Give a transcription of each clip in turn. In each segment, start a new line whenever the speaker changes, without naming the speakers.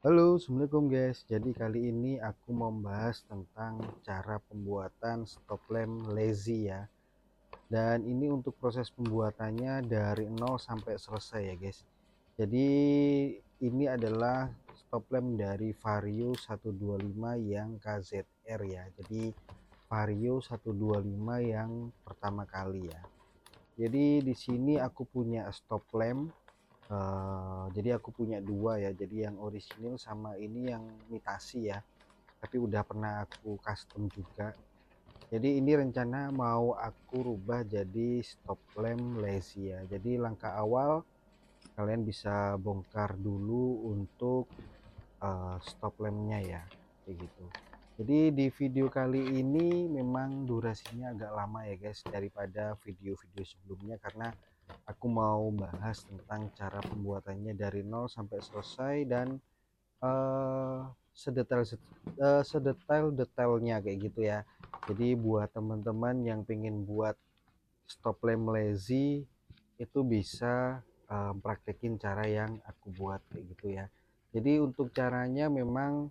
Halo, assalamualaikum guys. Jadi kali ini aku mau membahas tentang cara pembuatan stop lamp lazy ya. Dan ini untuk proses pembuatannya dari nol sampai selesai ya guys. Jadi ini adalah stop lamp dari Vario 125 yang KZR ya. Jadi Vario 125 yang pertama kali ya. Jadi di sini aku punya stop lamp. Jadi aku punya dua ya, jadi yang orisinil sama ini yang imitasi ya, tapi udah pernah aku custom juga. Jadi ini rencana mau aku rubah jadi stop lamp lazy ya. Jadi langkah awal kalian bisa bongkar dulu untuk stop lampnya ya, kayak gitu. Jadi di video kali ini memang durasinya agak lama ya guys daripada video-video sebelumnya, karena aku mau bahas tentang cara pembuatannya dari nol sampai selesai dan eh, sedetail-detailnya kayak gitu ya. Jadi buat teman-teman yang pengen buat stop lamp lazy itu bisa praktekin cara yang aku buat kayak gitu ya. Jadi untuk caranya memang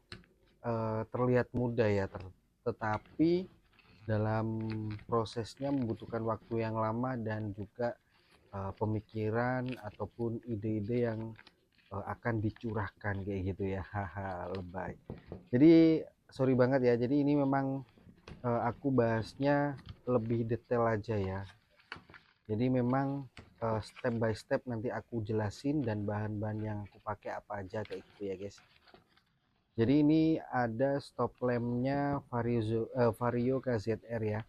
terlihat mudah ya, tetapi dalam prosesnya membutuhkan waktu yang lama dan juga pemikiran ataupun ide-ide yang akan dicurahkan kayak gitu ya. Haha, lebay. Jadi sorry banget ya, jadi ini memang aku bahasnya lebih detail aja ya. Jadi memang step by step nanti aku jelasin dan bahan-bahan yang aku pakai apa aja kayak gitu ya guys. Jadi ini ada stop lampnya Vario KZR ya.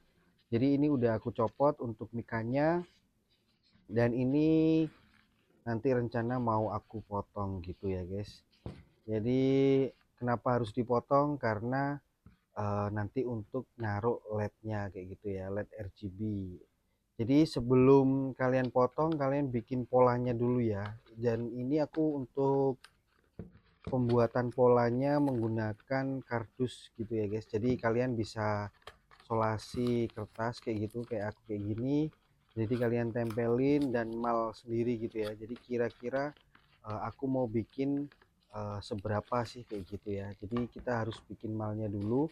Jadi ini udah aku copot untuk mikanya, dan ini nanti rencana mau aku potong gitu ya guys. Jadi kenapa harus dipotong, karena nanti untuk naruh LED-nya kayak gitu ya, LED RGB. Jadi sebelum kalian potong, kalian bikin polanya dulu ya. Dan ini aku untuk pembuatan polanya menggunakan kardus gitu ya guys. Jadi kalian bisa solasi kertas kayak gitu, kayak aku kayak gini. Jadi kalian tempelin dan mal sendiri gitu ya. Jadi kira-kira aku mau bikin seberapa sih kayak gitu ya. Jadi kita harus bikin malnya dulu,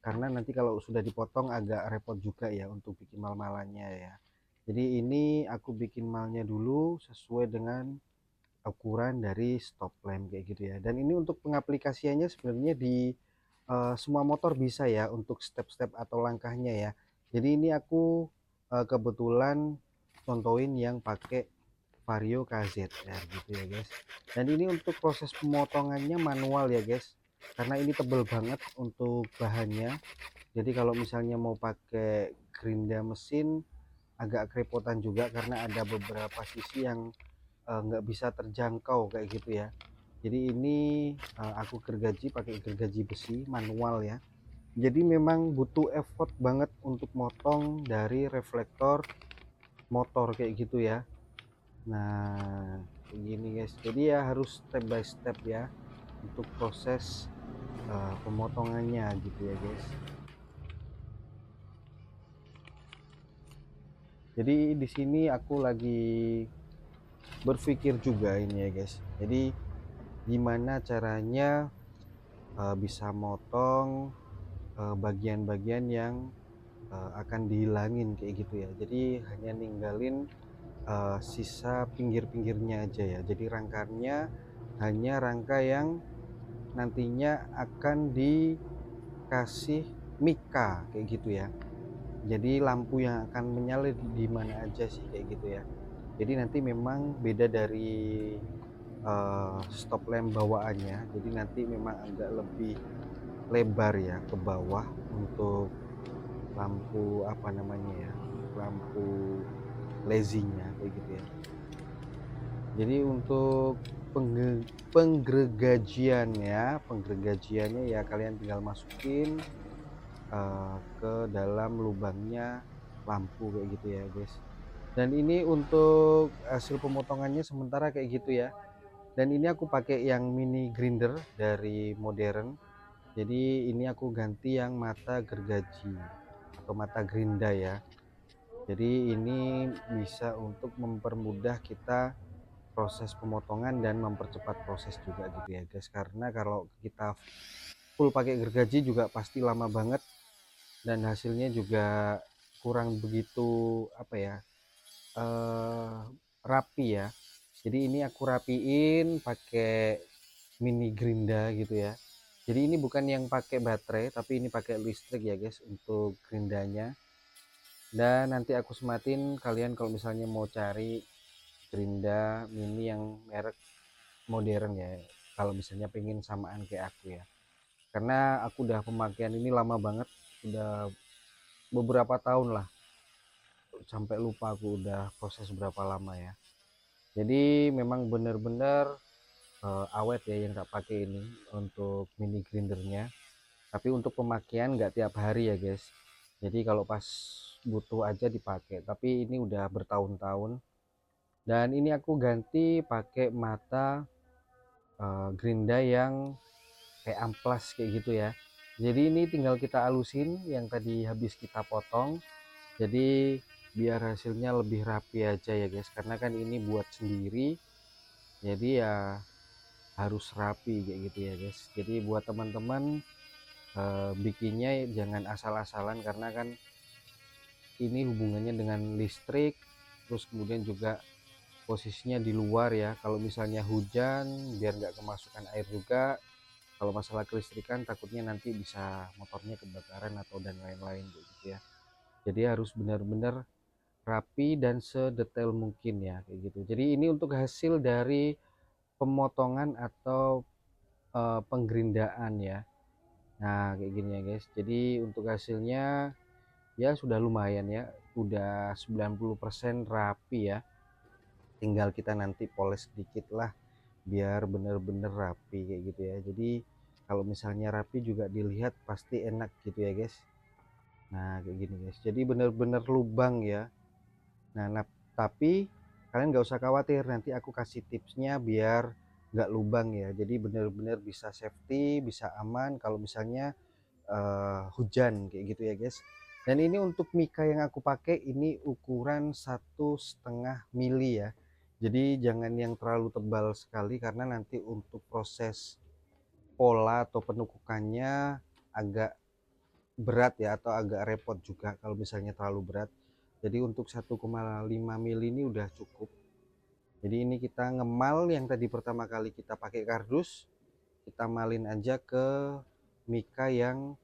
karena nanti kalau sudah dipotong agak repot juga ya untuk bikin mal-malannya ya. Jadi ini aku bikin malnya dulu sesuai dengan ukuran dari stop lamp kayak gitu ya. Dan ini untuk pengaplikasiannya sebenarnya di semua motor bisa ya, untuk step-step atau langkahnya ya. Jadi ini aku kebetulan contohin yang pakai Vario KZR gitu ya guys. Dan ini untuk proses pemotongannya manual ya guys, karena ini tebel banget untuk bahannya. Jadi kalau misalnya mau pakai gerinda mesin agak kerepotan juga, karena ada beberapa sisi yang nggak bisa terjangkau kayak gitu ya. Jadi ini aku gergaji pakai gergaji besi manual ya. Jadi memang butuh effort banget untuk motong dari reflektor motor kayak gitu ya. Nah kayak gini guys, jadi ya harus step by step ya untuk proses pemotongannya gitu ya guys. Jadi di sini aku lagi berpikir juga ini ya guys. Jadi gimana caranya bisa motong bagian-bagian yang akan dihilangin kayak gitu ya. Jadi hanya ninggalin sisa pinggir-pinggirnya aja ya. Jadi rangkanya hanya rangka yang nantinya akan dikasih mika kayak gitu ya. Jadi lampu yang akan menyala di mana aja sih kayak gitu ya. Jadi nanti memang beda dari stop lamp bawaannya. Jadi nanti memang agak lebih lebar ya ke bawah untuk lampu apa namanya ya, untuk lampu lazy-nya kayak gitu ya. Jadi untuk penggergajiannya ya kalian tinggal masukin ke dalam lubangnya lampu kayak gitu ya guys. Dan ini untuk hasil pemotongannya sementara kayak gitu ya. Dan ini aku pakai yang mini grinder dari modern. Jadi ini aku ganti yang mata gergaji atau mata gerinda ya. Jadi ini bisa untuk mempermudah kita proses pemotongan dan mempercepat proses juga gitu ya guys, karena kalau kita full pakai gergaji juga pasti lama banget dan hasilnya juga kurang begitu apa ya, eh, rapi ya. Jadi ini aku rapiin pakai mini gerinda gitu ya. Jadi ini bukan yang pakai baterai tapi ini pakai listrik ya guys untuk gerindanya. Dan nanti aku sematin kalian kalau misalnya mau cari gerinda mini yang merek modern ya, kalau misalnya pengen samaan kayak aku ya, karena aku udah pemakaian ini lama banget, udah beberapa tahun lah, sampai lupa aku udah proses berapa lama ya. Jadi memang bener-bener awet ya yang tak pakai ini untuk mini grindernya, tapi untuk pemakaian nggak tiap hari ya guys, jadi kalau pas butuh aja dipakai, tapi ini udah bertahun-tahun. Dan ini aku ganti pakai mata gerinda yang kayak amplas kayak gitu ya. Jadi ini tinggal kita alusin yang tadi habis kita potong, jadi biar hasilnya lebih rapi aja ya guys, karena kan ini buat sendiri jadi ya harus rapi kayak gitu ya guys. Jadi buat teman-teman bikinnya jangan asal-asalan, karena kan ini hubungannya dengan listrik, terus kemudian juga posisinya di luar ya, kalau misalnya hujan biar nggak kemasukan air juga. Kalau masalah kelistrikan takutnya nanti bisa motornya kebakaran atau dan lain-lain gitu ya. Jadi harus benar-benar rapi dan sedetail mungkin ya kayak gitu. Jadi ini untuk hasil dari pemotongan atau penggerindaan ya. Nah kayak gini ya guys, jadi untuk hasilnya ya sudah lumayan ya, udah 90% rapi ya, tinggal kita nanti poles sedikit lah biar bener-bener rapi kayak gitu ya. Jadi kalau misalnya rapi juga dilihat pasti enak gitu ya guys. Nah kayak gini guys, jadi bener-bener lubang ya. Nah tapi kalian nggak usah khawatir, nanti aku kasih tipsnya biar nggak lubang ya, jadi bener-bener bisa safety, bisa aman kalau misalnya hujan kayak gitu ya guys. Dan ini untuk mika yang aku pakai ini ukuran 1,5 mili ya, jadi jangan yang terlalu tebal sekali karena nanti untuk proses pola atau penukukannya agak berat ya, atau agak repot juga kalau misalnya terlalu berat. Jadi untuk 1,5 mili ini udah cukup. Jadi ini kita ngemal yang tadi pertama kali kita pakai kardus, kita malin aja ke mika yang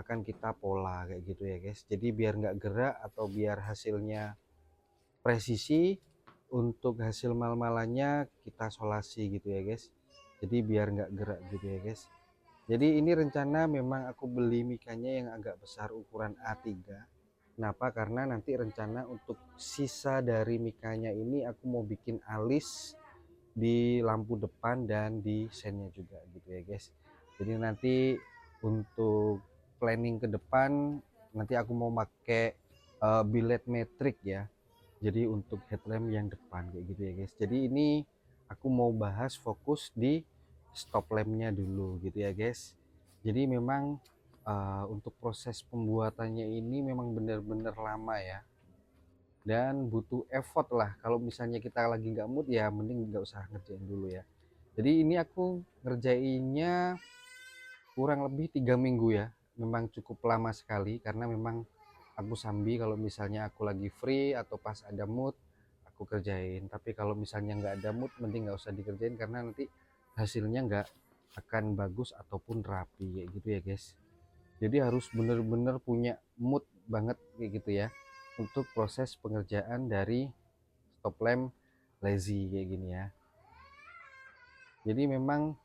akan kita pola kayak gitu ya guys. Jadi biar nggak gerak atau biar hasilnya presisi, untuk hasil mal-malannya kita solasi gitu ya guys. Jadi biar nggak gerak gitu ya guys. Jadi ini rencana memang aku beli mikanya yang agak besar ukuran A3. Kenapa? Karena nanti rencana untuk sisa dari mikanya ini aku mau bikin alis di lampu depan dan di sennya juga gitu ya guys. Jadi nanti untuk planning ke depan nanti aku mau pakai biled metrik ya, jadi untuk headlamp yang depan kayak gitu ya guys. Jadi ini aku mau bahas fokus di stop lampnya dulu gitu ya guys. Jadi memang untuk proses pembuatannya ini memang benar-benar lama ya, dan butuh effort lah. Kalau misalnya kita lagi nggak mood ya mending nggak usah ngerjain dulu ya. Jadi ini aku ngerjainnya kurang lebih 3 minggu ya, memang cukup lama sekali karena memang aku sambil kalau misalnya aku lagi free atau pas ada mood aku kerjain, tapi kalau misalnya nggak ada mood mending nggak usah dikerjain karena nanti hasilnya nggak akan bagus ataupun rapi kayak gitu ya guys. Jadi harus bener-bener punya mood banget kayak gitu ya untuk proses pengerjaan dari stop lamp lazy kayak gini ya. Jadi memang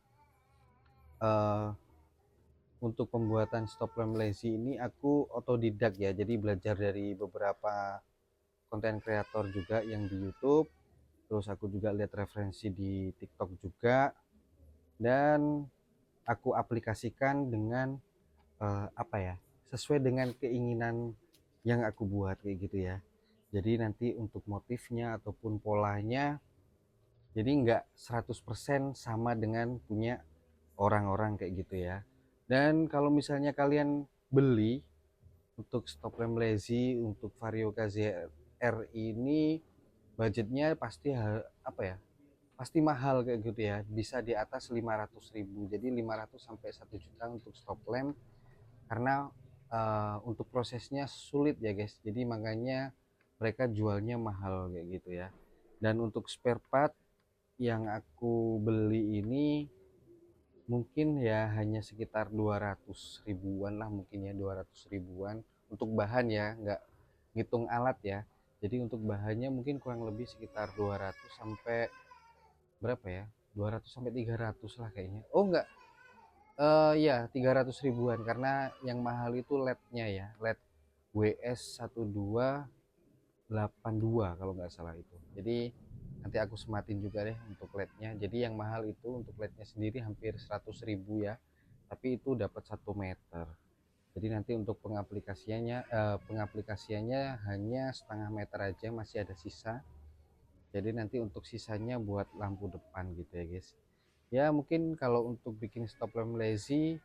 uh, untuk pembuatan stop lamp lazy ini aku otodidak ya, jadi belajar dari beberapa konten kreator juga yang di YouTube, terus aku juga lihat referensi di TikTok juga, dan aku aplikasikan dengan apa ya, sesuai dengan keinginan yang aku buat kayak gitu ya. Jadi nanti untuk motifnya ataupun polanya jadi nggak 100% sama dengan punya orang-orang kayak gitu ya. Dan kalau misalnya kalian beli untuk stop lamp lazy untuk Vario KZR ini budgetnya pasti apa ya, pasti mahal kayak gitu ya, bisa di atas 500.000, jadi 500 sampai 1 juta untuk stop lamp. Karena untuk prosesnya sulit ya guys, jadi makanya mereka jualnya mahal kayak gitu ya. Dan untuk spare part yang aku beli ini mungkin ya hanya sekitar 200 ribuan lah, mungkin ya 200 ribuan untuk bahan ya, nggak ngitung alat ya. Jadi untuk bahannya mungkin kurang lebih sekitar 200 sampai berapa ya, 200 sampai 300 lah kayaknya. Oh enggak, ya 300 ribuan, karena yang mahal itu LED-nya ya, LED WS1282 kalau nggak salah itu. Jadi nanti aku sematin juga deh untuk LED-nya. Jadi yang mahal itu untuk LED-nya sendiri hampir 100 ribu ya, tapi itu dapat 1 meter. Jadi nanti untuk pengaplikasiannya hanya setengah meter aja, masih ada sisa. Jadi nanti untuk sisanya buat lampu depan gitu ya guys. Ya mungkin kalau untuk bikin stop lamp lazy,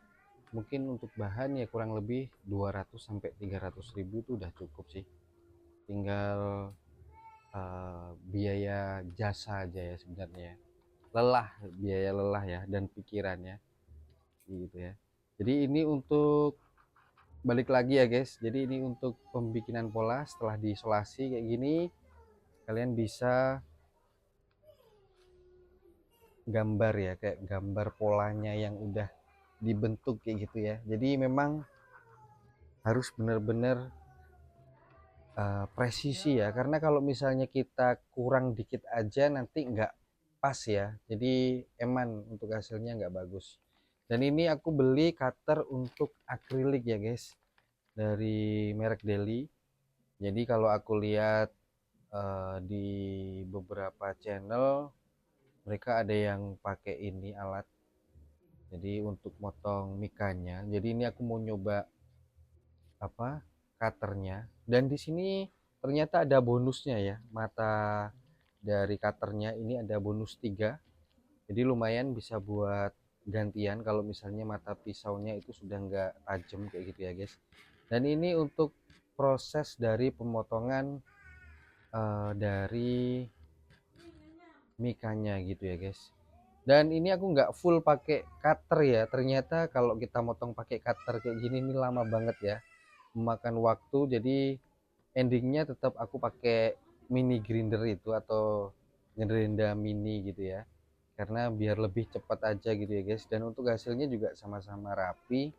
mungkin untuk bahan ya kurang lebih 200 sampai 300 ribu itu udah cukup sih. Tinggal biaya jasa aja ya sebenarnya. Biaya lelah ya dan pikirannya gitu ya. Jadi ini untuk balik lagi ya guys. Jadi ini untuk pembikinan pola setelah diisolasi kayak gini, kalian bisa gambar ya, kayak gambar polanya yang udah dibentuk kayak gitu ya. Jadi memang harus benar-benar presisi ya, karena kalau misalnya kita kurang dikit aja nanti nggak pas ya, jadi eman untuk hasilnya nggak bagus. Dan ini aku beli cutter untuk akrilik ya guys, dari merek Deli. Jadi kalau aku lihat di beberapa channel mereka ada yang pakai ini alat, jadi untuk motong mikanya. Jadi ini aku mau nyoba apa, cutternya. Dan di sini ternyata ada bonusnya ya, mata dari cutternya ini ada bonus 3, jadi lumayan bisa buat gantian kalau misalnya mata pisaunya itu sudah nggak tajam kayak gitu ya guys. Dan ini untuk proses dari pemotongan dari mikanya gitu ya guys. Dan ini aku nggak full pakai cutter ya, ternyata kalau kita motong pakai cutter kayak gini ini lama banget ya, memakan waktu. Jadi endingnya tetap aku pakai mini grinder itu atau ngerinda mini gitu ya, karena biar lebih cepat aja gitu ya guys. Dan untuk hasilnya juga sama-sama rapi.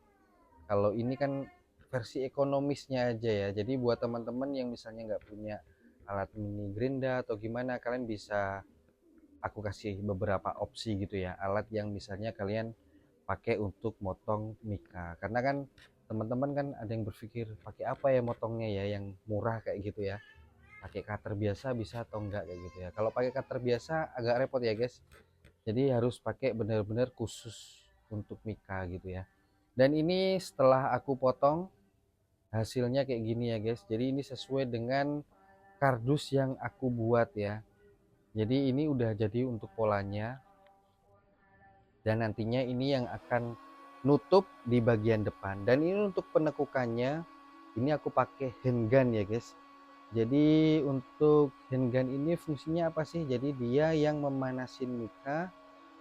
Kalau ini kan versi ekonomisnya aja ya, jadi buat teman-teman yang misalnya nggak punya alat mini grinder atau gimana, kalian bisa aku kasih beberapa opsi gitu ya, alat yang misalnya kalian pakai untuk motong mika. Karena kan teman-teman kan ada yang berpikir pakai apa ya motongnya ya yang murah kayak gitu ya, pakai cutter biasa bisa atau enggak kayak gitu ya. Kalau pakai cutter biasa agak repot ya guys, jadi harus pakai benar-benar khusus untuk mika gitu ya. Dan ini setelah aku potong hasilnya kayak gini ya guys, jadi ini sesuai dengan kardus yang aku buat ya. Jadi ini udah jadi untuk polanya, dan nantinya ini yang akan nutup di bagian depan. Dan ini untuk penekukannya ini aku pakai handgun ya guys. Jadi untuk handgun ini fungsinya apa sih? Jadi dia yang memanasin mika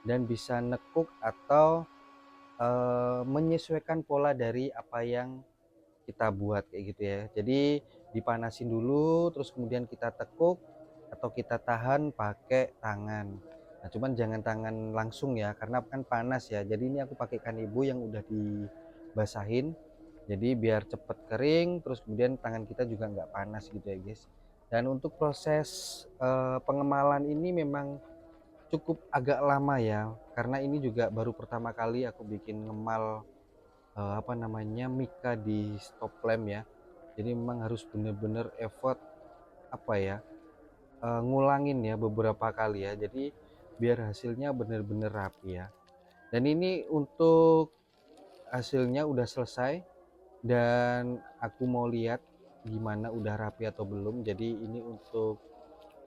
dan bisa nekuk atau menyesuaikan pola dari apa yang kita buat kayak gitu ya. Jadi dipanasin dulu terus kemudian kita tekuk atau kita tahan pakai tangan. Nah, cuman jangan tangan langsung ya karena kan panas ya. Jadi ini aku pakai ikan ibu yang udah dibasahin. Jadi biar cepet kering, terus kemudian tangan kita juga nggak panas gitu ya guys. Dan untuk proses pengemalan ini memang cukup agak lama ya, karena ini juga baru pertama kali aku bikin ngemal apa namanya mika di stop lamp ya. Jadi memang harus bener-bener effort apa ya, ngulangin ya beberapa kali ya, jadi biar hasilnya bener-bener rapi ya. Dan ini untuk hasilnya udah selesai dan aku mau lihat gimana udah rapi atau belum. Jadi ini untuk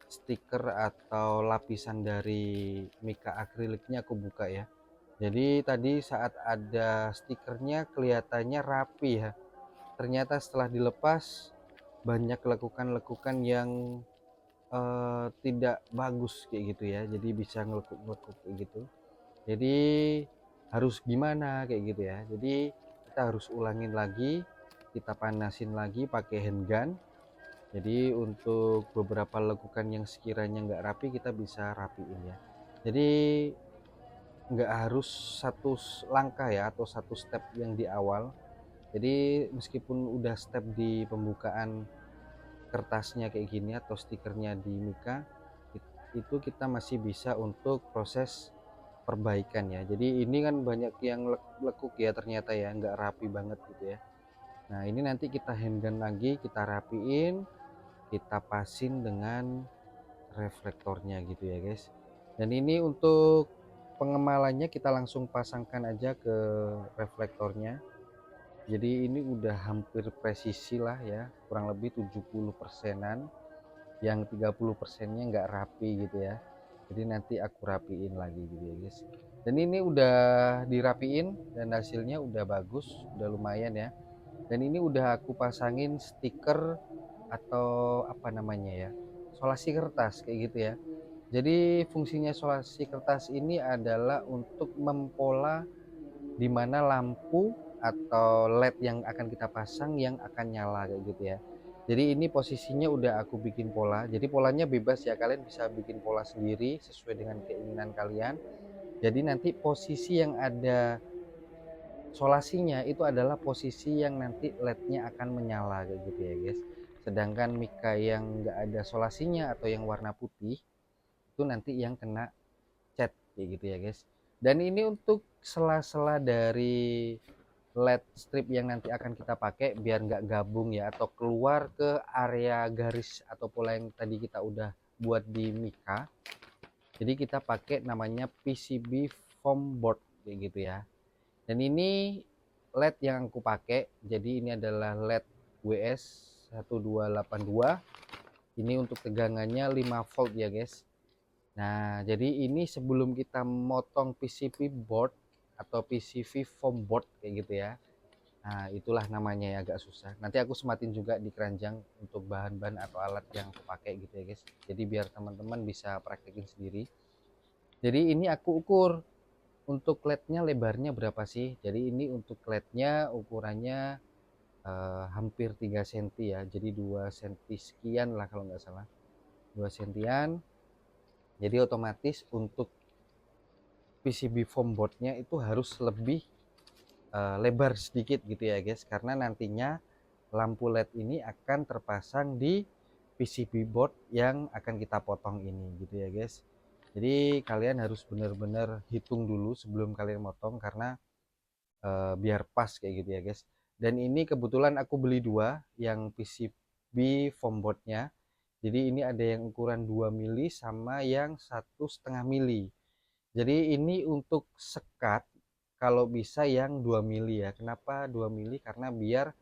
stiker atau lapisan dari mika akriliknya aku buka ya. Jadi tadi saat ada stikernya kelihatannya rapi ya, ternyata setelah dilepas banyak lekukan-lekukan yang tidak bagus kayak gitu ya, jadi bisa ngelekuk-ngelekuk kayak gitu. Jadi harus gimana kayak gitu ya, jadi kita harus ulangin lagi, kita panasin lagi pakai handgun. Jadi untuk beberapa lekukan yang sekiranya nggak rapi, kita bisa rapiin ya. Jadi nggak harus satu langkah ya, atau satu step yang di awal. Jadi meskipun udah step di pembukaan kertasnya kayak gini atau stikernya di Mika, itu kita masih bisa untuk proses perbaikan ya. Jadi ini kan banyak yang lekuk ya ternyata ya, nggak rapi banget gitu ya. Nah ini nanti kita handgun lagi, kita rapiin, kita pasin dengan reflektornya gitu ya guys. Dan ini untuk pengemalannya kita langsung pasangkan aja ke reflektornya. Jadi ini udah hampir presisi lah ya, kurang lebih 70%-an, yang 30%-nya nggak rapi gitu ya. Jadi nanti aku rapiin lagi gitu ya guys. Dan ini udah dirapiin dan hasilnya udah bagus, udah lumayan ya. Dan ini udah aku pasangin stiker atau apa namanya ya, solasi kertas kayak gitu ya. Jadi fungsinya solasi kertas ini adalah untuk mempola di mana lampu atau LED yang akan kita pasang yang akan nyala kayak gitu ya. Jadi ini posisinya udah aku bikin pola. Jadi polanya bebas ya, kalian bisa bikin pola sendiri sesuai dengan keinginan kalian. Jadi nanti posisi yang ada solasinya itu adalah posisi yang nanti LED-nya akan menyala kayak gitu ya guys. Sedangkan Mika yang nggak ada solasinya atau yang warna putih itu nanti yang kena cat kayak gitu ya guys. Dan ini untuk sela-sela dari LED strip yang nanti akan kita pakai biar nggak gabung ya atau keluar ke area garis atau pola yang tadi kita udah buat di Mika. Jadi kita pakai namanya PCB foam board kayak gitu ya. Dan ini LED yang aku pakai, jadi ini adalah LED WS 1282. Ini untuk tegangannya 5 volt ya guys. Nah, jadi ini sebelum kita motong PCB board atau PCB foam board kayak gitu ya. Nah, itulah namanya ya, agak susah. Nanti aku sematin juga di keranjang untuk bahan-bahan atau alat yang aku pakai gitu ya guys. Jadi biar teman-teman bisa praktekin sendiri. Jadi ini aku ukur untuk LED-nya lebarnya berapa sih. Jadi ini untuk LED-nya ukurannya hampir 3 cm ya. Jadi 2 cm sekian lah kalau nggak salah. 2 cm. Jadi otomatis untuk PCB foam boardnya itu harus lebih lebar sedikit gitu ya guys, karena nantinya lampu LED ini akan terpasang di PCB board yang akan kita potong ini gitu ya guys. Jadi kalian harus benar-benar hitung dulu sebelum kalian motong, karena biar pas kayak gitu ya guys. Dan ini kebetulan aku beli dua yang PCB foam boardnya. Jadi ini ada yang ukuran 2 mili sama yang 1,5 mili. Jadi ini untuk sekat kalau bisa yang 2 mili ya. Kenapa 2 mili? Karena biar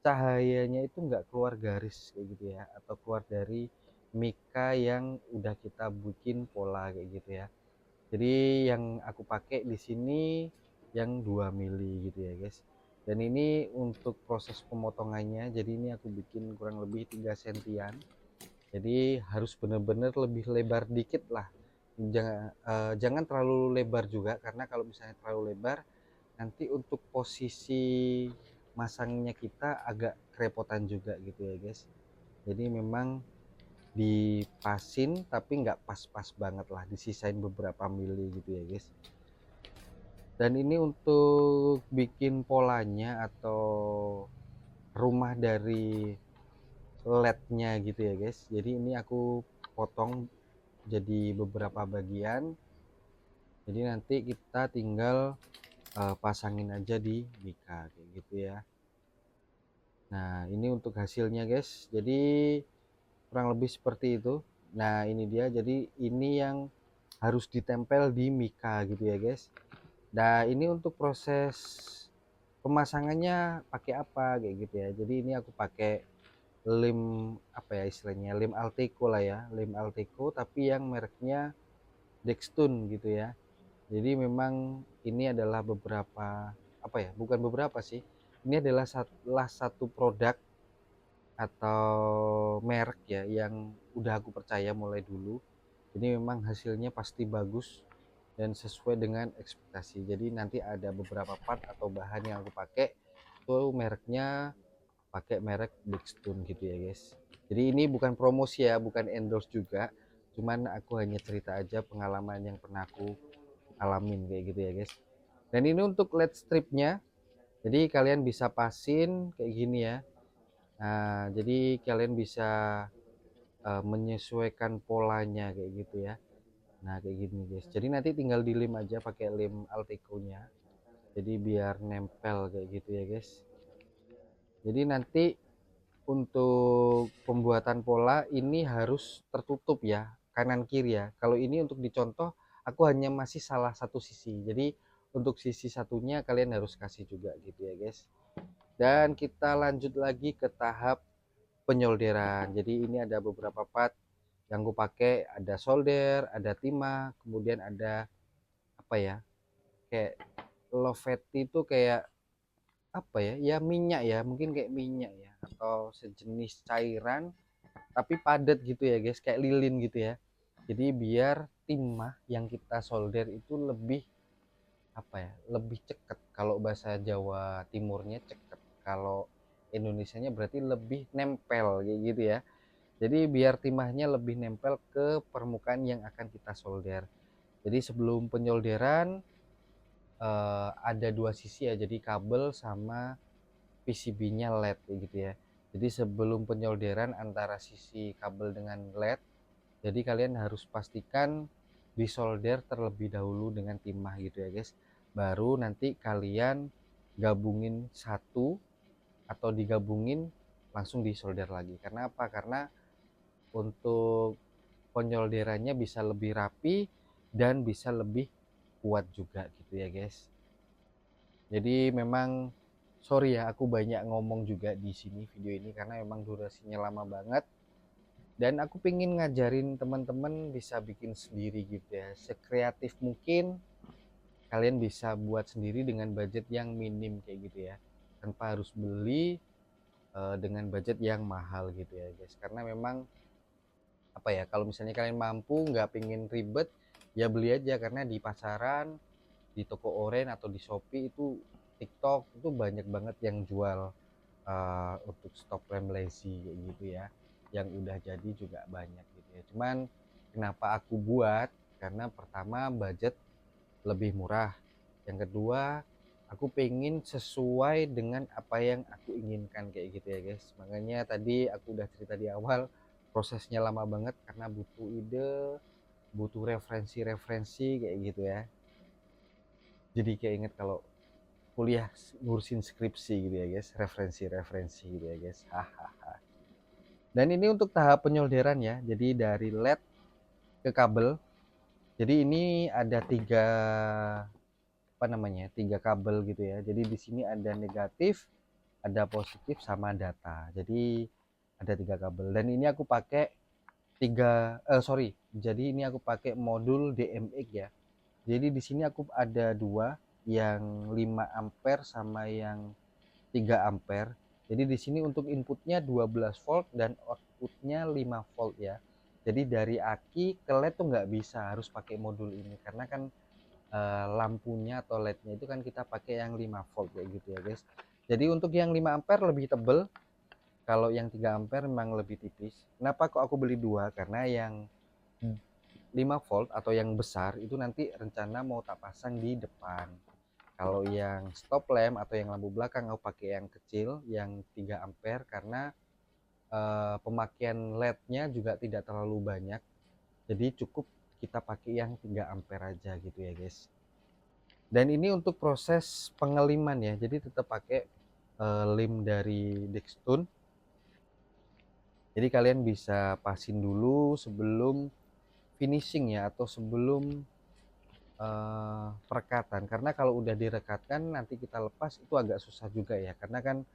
cahayanya itu nggak keluar garis kayak gitu ya, atau keluar dari Mika yang udah kita bikin pola kayak gitu ya. Jadi yang aku pakai di sini yang 2 mili gitu ya guys. Dan ini untuk proses pemotongannya, jadi ini aku bikin kurang lebih 3 sentian. Jadi harus benar-benar lebih lebar dikit lah, jangan terlalu lebar juga, karena kalau misalnya terlalu lebar nanti untuk posisi masangnya kita agak kerepotan juga gitu ya guys. Jadi memang dipasin tapi nggak pas-pas banget lah, disisain beberapa mili gitu ya guys. Dan ini untuk bikin polanya atau rumah dari LED-nya gitu ya guys. Jadi ini aku potong jadi beberapa bagian. Jadi nanti kita tinggal pasangin aja di Mika kayak gitu ya. Nah ini untuk hasilnya guys, jadi kurang lebih seperti itu. Nah ini dia, jadi ini yang harus ditempel di Mika gitu ya guys. Nah ini untuk proses pemasangannya pakai apa kayak gitu ya. Jadi ini aku pakai lem, apa ya istilahnya, lem Alteco lah ya, lem Alteco tapi yang mereknya Dextone gitu ya. Jadi memang ini adalah beberapa, apa ya, bukan beberapa sih, ini adalah salah satu produk atau merek ya yang udah aku percaya mulai dulu. Jadi memang hasilnya pasti bagus dan sesuai dengan ekspektasi. Jadi nanti ada beberapa part atau bahan yang aku pakai itu mereknya pakai merek Blackstone gitu ya guys. Jadi ini bukan promosi ya, bukan endorse juga, cuman aku hanya cerita aja pengalaman yang pernah aku alamin kayak gitu ya guys. Dan ini untuk LED stripnya, jadi kalian bisa pasin kayak gini ya. Nah, jadi kalian bisa menyesuaikan polanya kayak gitu ya. Nah, kayak gini guys. Jadi nanti tinggal dilem aja pakai lem Alteco nya. Jadi biar nempel kayak gitu ya guys. Jadi nanti untuk pembuatan pola ini harus tertutup ya, kanan kiri ya. Kalau ini untuk dicontoh aku hanya masih salah satu sisi. Jadi untuk sisi satunya kalian harus kasih juga gitu ya guys. Dan kita lanjut lagi ke tahap penyolderan. Jadi ini ada beberapa part yang gue pakai, ada solder, ada timah, kemudian ada apa ya, kayak Loveti itu kayak apa ya, ya minyak ya, mungkin kayak minyak ya, atau sejenis cairan tapi padat gitu ya guys, kayak lilin gitu ya. Jadi biar timah yang kita solder itu lebih apa ya, lebih ceket. Kalau bahasa Jawa Timurnya ceket, kalau Indonesianya berarti lebih nempel kayak gitu ya. Jadi biar timahnya lebih nempel ke permukaan yang akan kita solder. Jadi sebelum penyolderan ada dua sisi ya, jadi kabel sama PCB-nya LED gitu ya. Jadi sebelum penyolderan antara sisi kabel dengan LED, jadi kalian harus pastikan disolder terlebih dahulu dengan timah gitu ya guys. Baru nanti kalian gabungin satu atau digabungin langsung disolder lagi. Karena apa? Karena untuk penyolderannya bisa lebih rapi dan bisa lebih kuat juga gitu ya guys. Jadi memang sorry ya aku banyak ngomong juga di sini video ini karena memang durasinya lama banget dan aku pengen ngajarin teman-teman bisa bikin sendiri gitu ya, sekreatif mungkin kalian bisa buat sendiri dengan budget yang minim kayak gitu ya, tanpa harus beli dengan budget yang mahal gitu ya guys. Karena memang apa ya, kalau misalnya kalian mampu nggak pengen ribet ya beli aja, karena di pasaran, di toko oren atau di Shopee itu, TikTok itu banyak banget yang jual untuk stop lamp lazy kayak gitu ya, yang udah jadi juga banyak gitu ya. Cuman kenapa aku buat, karena pertama budget lebih murah, yang kedua aku pengen sesuai dengan apa yang aku inginkan kayak gitu ya guys. Makanya tadi aku udah cerita di awal prosesnya lama banget karena butuh ide, butuh referensi-referensi kayak gitu ya. Jadi kayak inget kalau kuliah ngurusin skripsi gitu ya guys, referensi-referensi gitu ya guys. Hahaha. Dan ini untuk tahap penyolderan ya, jadi dari LED ke kabel. Jadi ini ada tiga apa namanya, tiga kabel gitu ya. Jadi di sini ada negatif, ada positif sama data. Jadi ada tiga kabel dan ini aku pakai sorry, jadi ini aku pakai modul DMX ya. Jadi di sini aku ada dua, yang 5 ampere sama yang 3 ampere. Jadi di sini untuk inputnya 12 volt dan outputnya 5 volt ya. Jadi dari aki ke LED tuh nggak bisa, harus pakai modul ini karena kan lampunya atau LED-nya itu kan kita pakai yang 5 volt kayak gitu ya guys. Jadi untuk yang 5 ampere lebih tebel, kalau yang 3 ampere memang lebih tipis. Kenapa kok aku beli dua? Karena yang 5 volt atau yang besar itu nanti rencana mau tak pasang di depan. Kalau yang stop lamp atau yang lampu belakang aku pakai yang kecil, yang 3 ampere, karena pemakaian LED-nya juga tidak terlalu banyak. Jadi cukup kita pakai yang 3 ampere aja gitu ya guys. Dan ini untuk proses pengeliman ya. Jadi tetap pakai lem dari Dextone. Jadi kalian bisa pasin dulu sebelum finishing ya, atau sebelum perekatan, karena kalau udah direkatkan nanti kita lepas itu agak susah juga ya, karena kan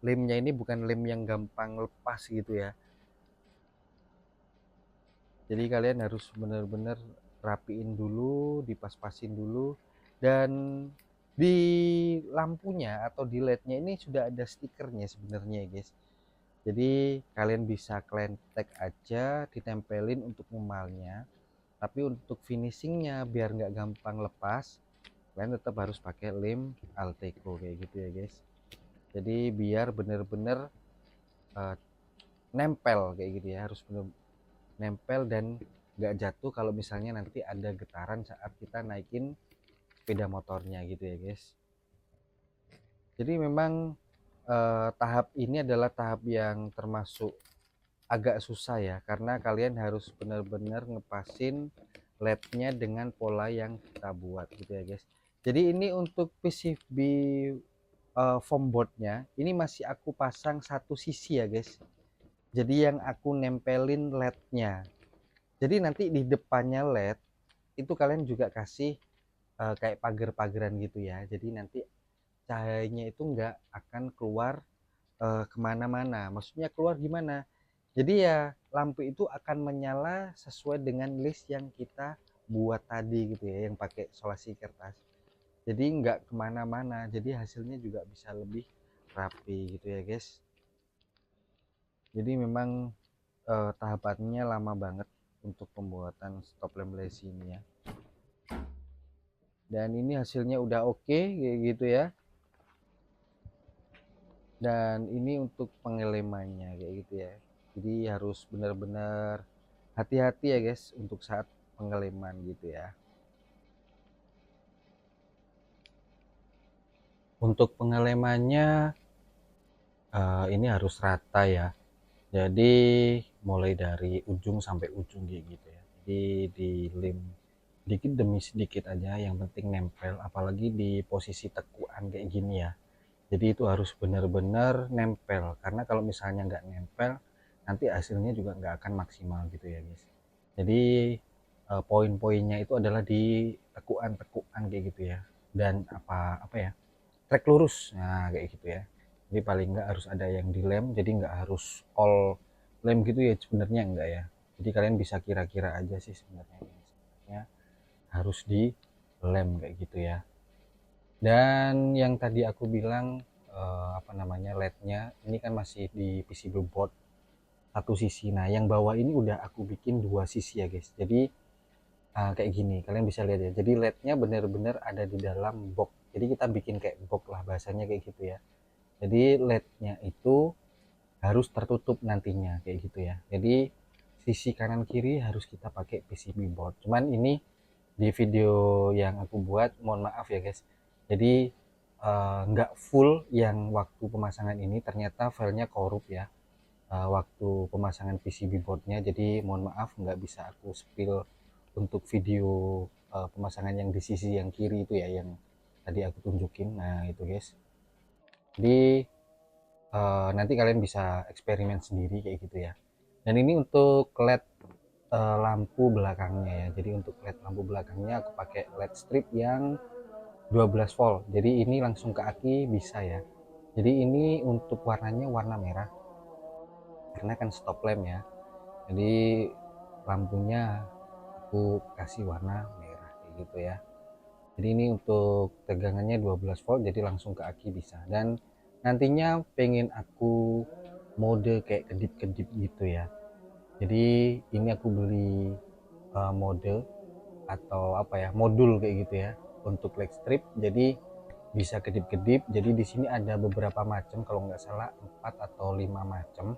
lemnya ini bukan lem yang gampang lepas gitu ya. Jadi kalian harus benar-benar rapiin dulu, dipas-pasin dulu. Dan di lampunya atau di LED-nya ini sudah ada stikernya sebenarnya ya guys. Jadi kalian bisa klentek aja, ditempelin untuk memalnya, tapi untuk finishingnya biar nggak gampang lepas, kalian tetap harus pakai lem Alteco kayak gitu ya guys. Jadi biar bener-bener uh, nempel kayak gitu ya, harus bener nempel dan nggak jatuh kalau misalnya nanti ada getaran saat kita naikin sepeda motornya gitu ya guys. Jadi memang tahap ini adalah tahap yang termasuk agak susah ya, karena kalian harus benar-benar ngepasin lednya dengan pola yang kita buat gitu ya guys. Jadi ini untuk PCB foam boardnya ini masih aku pasang satu sisi ya guys. Jadi yang aku nempelin lednya, jadi nanti di depannya led itu kalian juga kasih kayak pagar-pagaran gitu ya, jadi nanti cahayanya itu nggak akan keluar kemana-mana. Maksudnya keluar gimana? Jadi ya lampu itu akan menyala sesuai dengan list yang kita buat tadi gitu ya, yang pakai solasi kertas. Jadi nggak kemana-mana, jadi hasilnya juga bisa lebih rapi gitu ya guys. Jadi memang tahapannya lama banget untuk pembuatan stop lamp lazy ini ya. Dan ini hasilnya udah oke kayak gitu ya. Dan ini untuk pengelemannya kayak gitu ya, jadi harus benar-benar hati-hati ya guys untuk saat pengeleman gitu ya. Untuk pengelemannya ini harus rata ya, jadi mulai dari ujung sampai ujung gitu ya, jadi dilem dikit demi sedikit aja, yang penting nempel, apalagi di posisi tekuan kayak gini ya. Jadi itu harus benar-benar nempel, karena kalau misalnya nggak nempel nanti hasilnya juga nggak akan maksimal gitu ya guys. Jadi poin-poinnya itu adalah di tekuan-tekuan kayak gitu ya, dan apa apa ya, trek lurus, nah kayak gitu ya. Jadi paling nggak harus ada yang dilem, jadi nggak harus all lem gitu ya, sebenarnya enggak ya. Jadi kalian bisa kira-kira aja sih sebenarnya, sebenarnya harus di lem kayak gitu ya. Dan yang tadi aku bilang apa namanya, lednya ini kan masih di PCB board satu sisi. Nah yang bawah ini udah aku bikin dua sisi ya guys. Jadi kayak gini kalian bisa lihat ya, jadi lednya bener-bener ada di dalam box, jadi kita bikin kayak box lah bahasanya kayak gitu ya. Jadi lednya itu harus tertutup nantinya kayak gitu ya, jadi sisi kanan kiri harus kita pakai PCB board. Cuman ini di video yang aku buat, mohon maaf ya guys, jadi nggak full yang waktu pemasangan ini, ternyata filenya korup ya waktu pemasangan PCB boardnya, jadi mohon maaf nggak bisa aku spill untuk video pemasangan yang di sisi yang kiri itu ya, yang tadi aku tunjukin. Nah itu guys, jadi nanti kalian bisa eksperimen sendiri kayak gitu ya. Dan ini untuk led lampu belakangnya ya, jadi untuk led lampu belakangnya aku pakai led strip yang 12 volt, jadi ini langsung ke aki bisa ya. Jadi ini untuk warnanya warna merah karena kan stop lamp ya, jadi lampunya aku kasih warna merah kayak gitu ya. Jadi ini untuk tegangannya 12 volt, jadi langsung ke aki bisa. Dan nantinya pengen aku mode kayak kedip-kedip gitu ya, jadi ini aku beli mode atau apa ya, modul kayak gitu ya untuk leg strip, jadi bisa kedip-kedip. Jadi di sini ada beberapa macam, kalau nggak salah 4 atau 5 macam.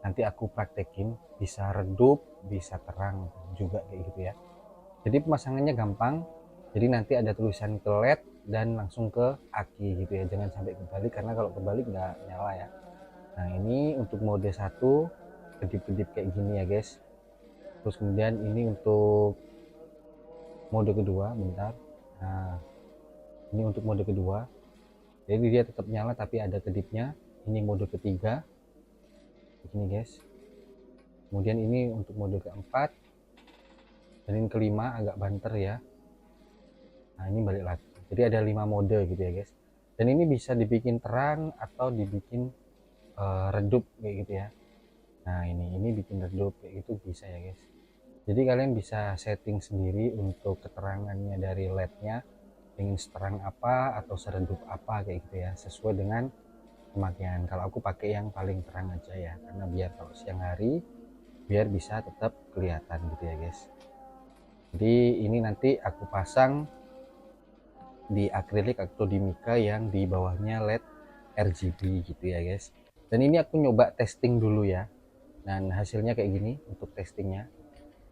Nanti aku praktekin, bisa redup bisa terang juga kayak gitu ya. Jadi pemasangannya gampang, jadi nanti ada tulisan ke LED dan langsung ke aki gitu ya, jangan sampai kebalik, karena kalau kebalik nggak nyala ya. Nah ini untuk mode 1 kedip-kedip kayak gini ya guys. Terus kemudian ini untuk mode kedua, bentar. Nah ini untuk mode kedua, jadi dia tetap nyala tapi ada kedipnya. Ini mode ketiga begini guys. Kemudian ini untuk mode keempat, dan ini kelima agak banter ya. Nah ini balik lagi, jadi ada 5 mode gitu ya guys. Dan ini bisa dibikin terang atau dibikin redup kayak gitu ya. Nah ini bikin redup kayak gitu bisa ya guys. Jadi kalian bisa setting sendiri untuk keterangannya dari LED nya, ingin seterang apa atau seredup apa kayak gitu ya, sesuai dengan pemakaian. Kalau aku pakai yang paling terang aja ya, karena biar kalau siang hari biar bisa tetap kelihatan gitu ya guys. Jadi ini nanti aku pasang di akrilik atau di mica yang di bawahnya LED RGB gitu ya guys. Dan ini aku nyoba testing dulu ya, dan hasilnya kayak gini untuk testingnya.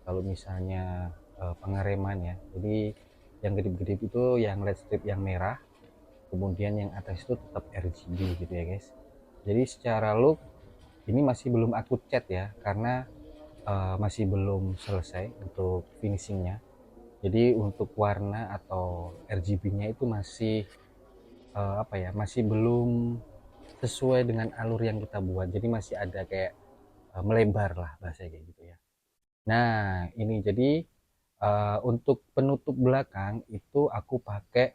Kalau misalnya pengereman ya, jadi yang kedip-kedip itu yang LED strip yang merah, kemudian yang atas itu tetap RGB gitu ya guys. Jadi secara look ini masih belum aku cat ya, karena masih belum selesai untuk finishingnya. Jadi untuk warna atau RGB-nya itu masih apa ya, masih belum sesuai dengan alur yang kita buat. Jadi masih ada kayak melebar lah bahasa kayak gitu ya. Nah ini jadi untuk penutup belakang itu aku pakai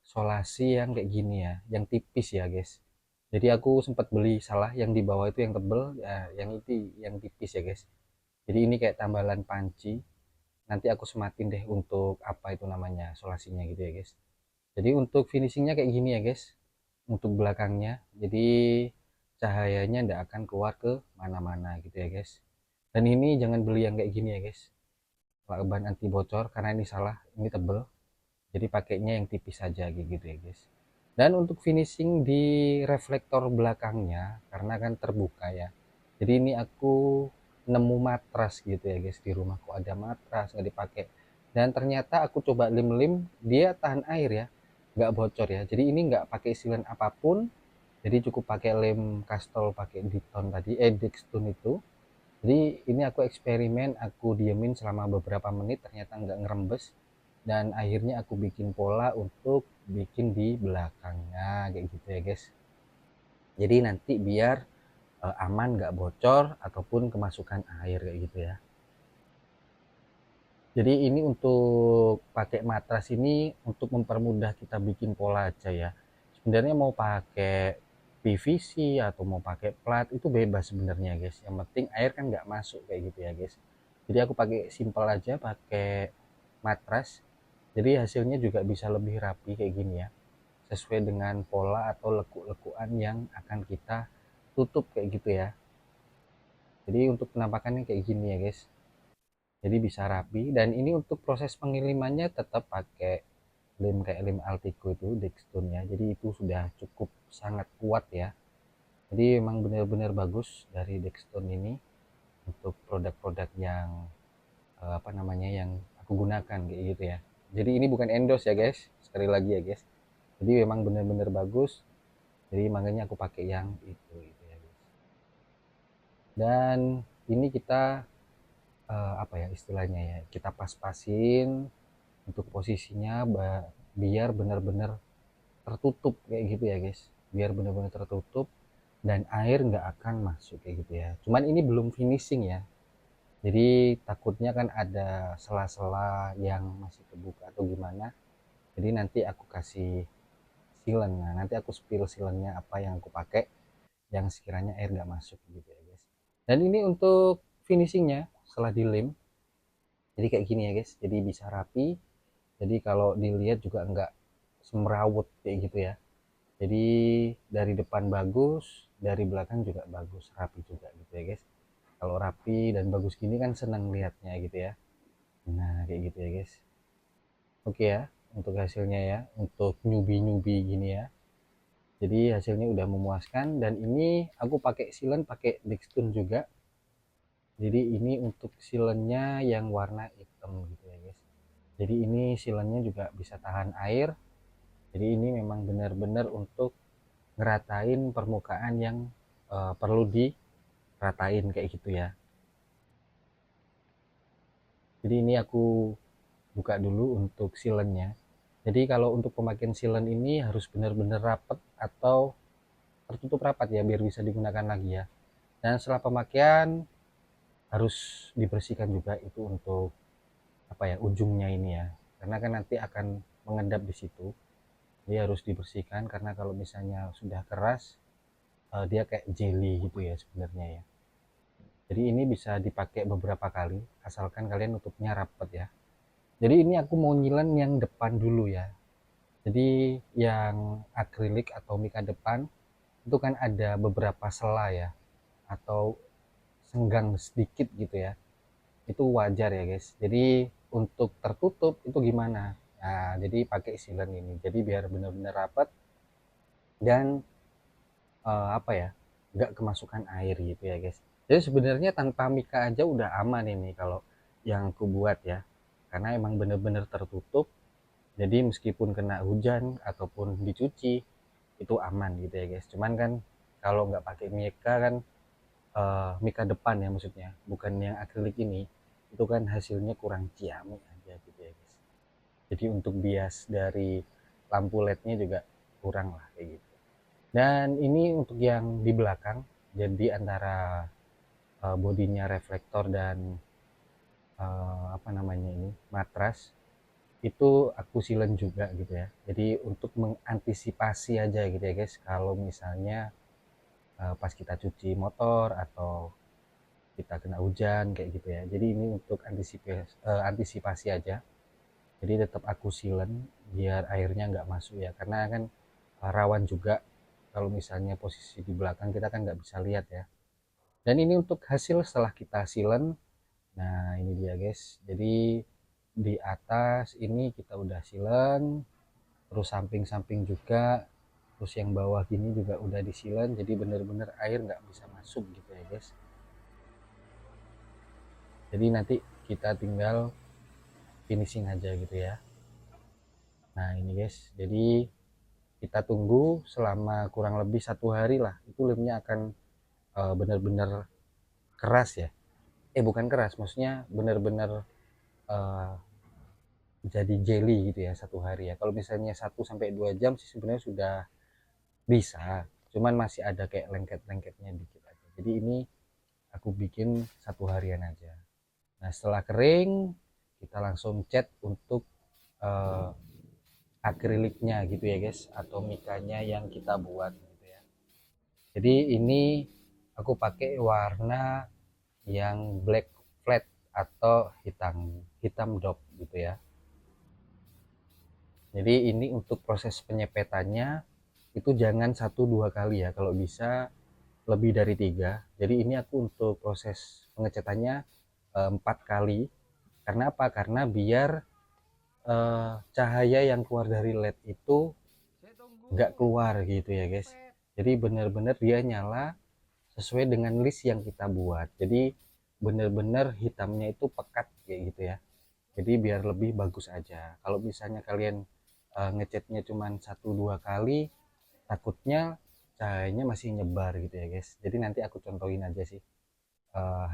solasi yang kayak gini ya, yang tipis ya guys. Jadi aku sempat beli salah, yang di bawah itu yang tebel ya, yang itu yang tipis ya guys. Jadi ini kayak tambalan panci, nanti aku sematin deh untuk apa itu namanya solasinya gitu ya guys. Jadi untuk finishingnya kayak gini ya guys, untuk belakangnya, jadi cahayanya tidak akan keluar ke mana-mana gitu ya guys. Dan ini jangan beli yang kayak gini ya guys, lakban anti bocor, karena ini salah, ini tebel, jadi pakainya yang tipis saja gitu ya guys. Dan untuk finishing di reflektor belakangnya, karena kan terbuka ya, jadi ini aku nemu matras gitu ya guys, di rumahku ada matras nggak dipakai, dan ternyata aku coba lem-lem, dia tahan air ya, nggak bocor ya. Jadi ini nggak pakai silen apapun, jadi cukup pakai lem kastol, pakai Diton tadi, Dextone itu. Jadi ini aku eksperimen, aku diemin selama beberapa menit, ternyata nggak ngerembes, dan akhirnya aku bikin pola untuk bikin di belakangnya kayak gitu ya guys. Jadi nanti biar aman, nggak bocor ataupun kemasukan air kayak gitu ya. Jadi ini untuk pakai matras ini untuk mempermudah kita bikin pola aja ya. Sebenarnya mau pakai PVC atau mau pakai plat itu bebas sebenarnya guys. Yang penting air kan nggak masuk kayak gitu ya guys. Jadi aku pakai simple aja, pakai matras. Jadi hasilnya juga bisa lebih rapi kayak gini ya. Sesuai dengan pola atau lekuk-lekukan yang akan kita tutup kayak gitu ya. Jadi untuk penampakannya kayak gini ya guys. Jadi bisa rapi, dan ini untuk proses pengirimannya tetap pakai lem kayak lem Altico itu Dextone ya. Jadi itu sudah cukup sangat kuat ya. Jadi memang benar-benar bagus dari Dextone ini untuk produk-produk yang apa namanya yang aku gunakan kayak gitu ya. Jadi ini bukan endorse ya guys, sekali lagi ya guys. Jadi memang benar-benar bagus. Jadi makanya aku pakai yang itu ya guys. Dan ini kita apa ya istilahnya ya, kita pas-pasin untuk posisinya, biar benar-benar tertutup kayak gitu ya guys, biar benar-benar tertutup dan air nggak akan masuk kayak gitu ya. Cuman ini belum finishing ya, jadi takutnya kan ada sela-sela yang masih kebuka atau gimana. Jadi nanti aku kasih silen, nah nanti aku spill silennya apa yang aku pakai yang sekiranya air nggak masuk gitu ya guys. Dan ini untuk finishingnya setelah dilem, jadi kayak gini ya guys, jadi bisa rapi. Jadi kalau dilihat juga nggak semrawut kayak gitu ya. Jadi dari depan bagus, dari belakang juga bagus, rapi juga gitu ya guys. Kalau rapi dan bagus gini kan senang lihatnya gitu ya. Nah kayak gitu ya guys. Oke ya untuk hasilnya ya, untuk nyubi-nyubi gini ya. Jadi hasilnya udah memuaskan, dan ini aku pakai silen pakai Dextone juga. Jadi ini untuk silennya yang warna hitam gitu ya guys. Jadi ini silennya juga bisa tahan air. Jadi ini memang benar-benar untuk ngeratain permukaan yang perlu diratain kayak gitu ya. Jadi ini aku buka dulu untuk silennya. Jadi kalau untuk pemakaian silen ini harus benar-benar rapat atau tertutup rapat ya, biar bisa digunakan lagi ya. Dan setelah pemakaian harus dibersihkan juga itu untuk apa ya, ujungnya ini ya, karena kan nanti akan mengendap di situ. Jadi harus dibersihkan, karena kalau misalnya sudah keras dia kayak jelly gitu ya sebenarnya ya. Jadi ini bisa dipakai beberapa kali, asalkan kalian nutupnya rapat ya. Jadi ini aku mau nyilen yang depan dulu ya. Jadi yang akrilik atau mika depan, itu kan ada beberapa sela ya, atau senggang sedikit gitu ya, itu wajar ya guys. Jadi untuk tertutup itu gimana? Nah, jadi pakai sealant ini, jadi biar benar-benar rapat dan apa ya, nggak kemasukan air gitu ya guys. Jadi sebenarnya tanpa mika aja udah aman ini kalau yang aku buat ya, karena emang bener-bener tertutup. Jadi meskipun kena hujan ataupun dicuci itu aman gitu ya guys. Cuman kan kalau nggak pakai mika kan, mika depan ya maksudnya, bukan yang akrilik ini, itu kan hasilnya kurang ciamik aja gitu ya guys. Jadi untuk bias dari lampu lednya juga kurang lah kayak gitu. Dan ini untuk yang di belakang, jadi antara bodinya reflektor dan apa namanya ini, matras, itu aku silen juga gitu ya. Jadi untuk mengantisipasi aja gitu ya guys, kalau misalnya pas kita cuci motor atau kita kena hujan kayak gitu ya. Jadi ini untuk antisipasi aja. Jadi tetap aku silen biar airnya nggak masuk ya, karena kan rawan juga kalau misalnya posisi di belakang kita kan nggak bisa lihat ya. Dan ini untuk hasil setelah kita silen. Nah ini dia guys, jadi di atas ini kita udah silen, terus samping-samping juga, terus yang bawah gini juga udah disilen, jadi bener-bener air nggak bisa masuk gitu ya guys. Jadi nanti kita tinggal finishing aja gitu ya. Nah ini guys, jadi kita tunggu selama kurang lebih 1 hari lah, itu lemnya akan bener-bener keras ya. Bukan keras, maksudnya bener-bener uh, jadi jelly gitu ya 1 hari ya. Kalau misalnya 1 sampai 2 jam sih sebenarnya sudah bisa, cuman masih ada kayak lengket-lengketnya dikit aja. Jadi ini aku bikin 1 harian aja. Nah setelah kering kita langsung cat untuk uh, akriliknya gitu ya guys, atau mikanya yang kita buat gitu ya. Jadi ini aku pakai warna yang black flat atau hitam hitam dop gitu ya. Jadi ini untuk proses penyepetannya itu jangan 1-2 kali ya, kalau bisa lebih dari 3. Jadi ini aku untuk proses pengecatannya 4 kali. Karena apa? Karena biar cahaya yang keluar dari LED itu nggak keluar gitu ya guys. Jadi benar-benar dia nyala sesuai dengan list yang kita buat. Jadi benar-benar hitamnya itu pekat kayak gitu ya. Jadi biar lebih bagus aja. Kalau misalnya kalian ngecatnya cuma 1-2 kali, takutnya cahayanya masih nyebar gitu ya guys. Jadi nanti aku contohin aja sih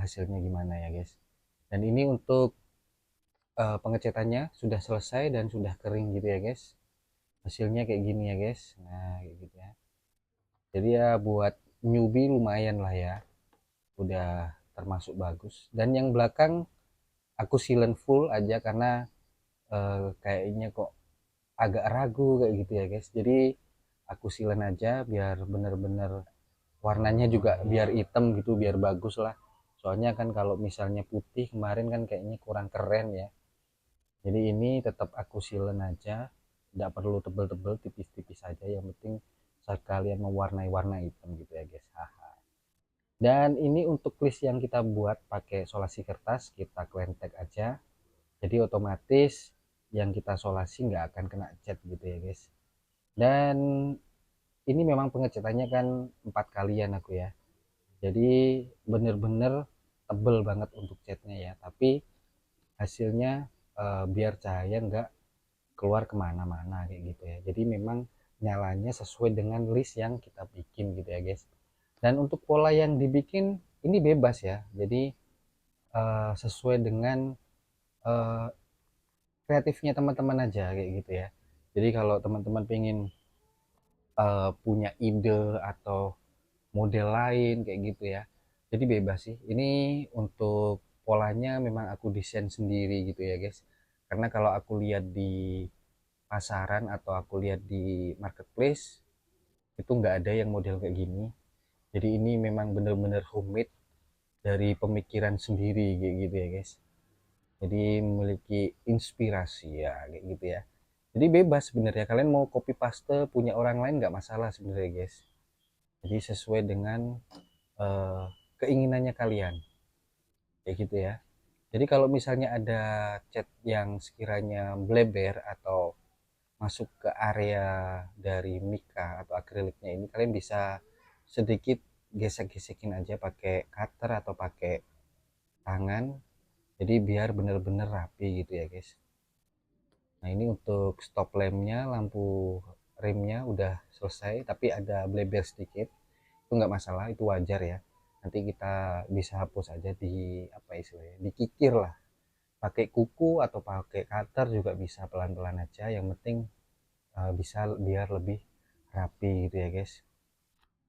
hasilnya gimana ya guys. Dan ini untuk pengecatannya sudah selesai dan sudah kering gitu ya guys. Hasilnya kayak gini ya guys. Nah kayak gitu ya. Jadi ya buat newbie lumayan lah ya, udah termasuk bagus. Dan yang belakang aku silen full aja karena kayaknya kok agak ragu kayak gitu ya guys. Jadi aku silen aja biar bener-bener warnanya juga biar hitam gitu, biar bagus lah. Soalnya kan kalau misalnya putih kemarin kan kayaknya kurang keren ya. Jadi ini tetap aku silen aja, tidak perlu tebel-tebel, tipis-tipis aja, yang penting sekalian mewarnai warna hitam gitu ya guys. Haha. Dan ini untuk list yang kita buat pakai solasi kertas, kita klentek aja, jadi otomatis yang kita solasi nggak akan kena cat gitu ya guys. Dan ini memang pengecatannya kan 4 kalian aku ya, jadi bener-bener tebel banget untuk catnya ya, tapi hasilnya biar cahaya nggak keluar kemana-mana kayak gitu ya. Jadi memang nyalanya sesuai dengan list yang kita bikin gitu ya guys. Dan untuk pola yang dibikin ini bebas ya, jadi sesuai dengan uh, kreatifnya teman-teman aja kayak gitu ya. Jadi kalau teman-teman pengen punya ide atau model lain kayak gitu ya, jadi bebas sih. Ini untuk polanya memang aku desain sendiri gitu ya guys, karena kalau aku lihat di pasaran atau aku lihat di marketplace itu nggak ada yang model kayak gini. Jadi ini memang bener-bener homemade dari pemikiran sendiri kayak gitu ya guys. Jadi memiliki inspirasi ya kayak gitu ya. Jadi bebas sebenarnya, kalian mau copy paste punya orang lain nggak masalah sebenarnya guys. Jadi sesuai dengan keinginannya kalian, kayak gitu ya. Jadi kalau misalnya ada cat yang sekiranya bleber atau masuk ke area dari mika atau akriliknya ini, kalian bisa sedikit gesek-gesekin aja pakai cutter atau pakai tangan, jadi biar bener-bener rapi gitu ya guys. Nah ini untuk stop lampnya, lampu remnya udah selesai, tapi ada bleber sedikit, itu nggak masalah, itu wajar ya. Nanti kita bisa hapus aja di apa istilahnya, dikikir lah, pakai kuku atau pakai cutter juga bisa, pelan-pelan aja, yang penting bisa biar lebih rapi gitu ya guys.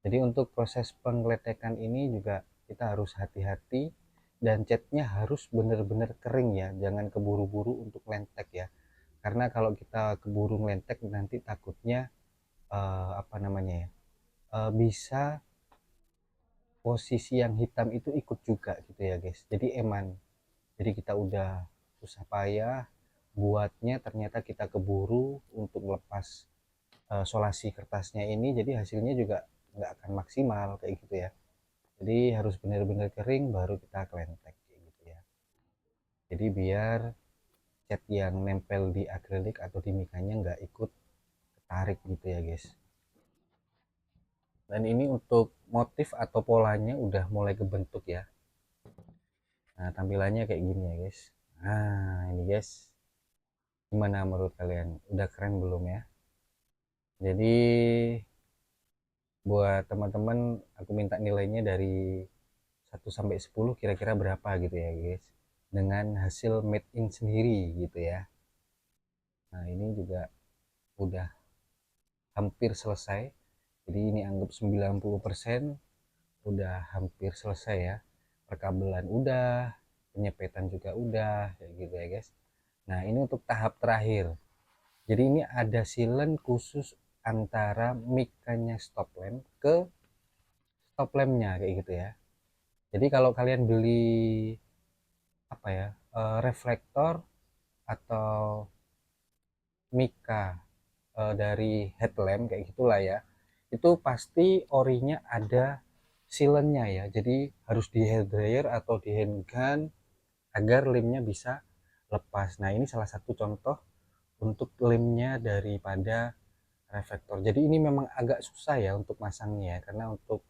Jadi untuk proses penggeletekan ini juga kita harus hati-hati, dan catnya harus benar-benar kering ya, jangan keburu-buru untuk lentek ya, karena kalau kita keburu lentek nanti takutnya apa namanya ya, bisa posisi yang hitam itu ikut juga gitu ya guys, jadi eman. Jadi kita udah susah payah buatnya, ternyata kita keburu untuk melepas solasi kertasnya ini, jadi hasilnya juga nggak akan maksimal kayak gitu ya. Jadi harus benar-benar kering baru kita kelentek kayak gitu ya. Jadi biar cat yang nempel di akrilik atau di mikanya nggak ikut ketarik gitu ya guys. Dan ini untuk motif atau polanya udah mulai kebentuk ya. Nah tampilannya kayak gini ya guys. Nah ini guys, gimana menurut kalian, udah keren belum ya? Jadi buat teman-teman aku minta nilainya dari 1 sampai 10, kira-kira berapa gitu ya guys, dengan hasil made in sendiri gitu ya. Nah ini juga udah hampir selesai, jadi ini anggap 90% udah hampir selesai ya. Perkabelan udah, penyepetan juga udah kayak gitu ya guys. Nah ini untuk tahap terakhir, jadi ini ada silen khusus antara mikanya stop lamp ke stop lampnya kayak gitu ya. Jadi kalau kalian beli apa ya, reflektor atau mika dari headlamp kayak gitulah ya, itu pasti orinya ada silennya ya, jadi harus di hair dryer atau di handgun agar lemnya bisa lepas. Nah ini salah satu contoh untuk lemnya daripada reflektor. Jadi ini memang agak susah ya untuk masangnya ya, karena untuk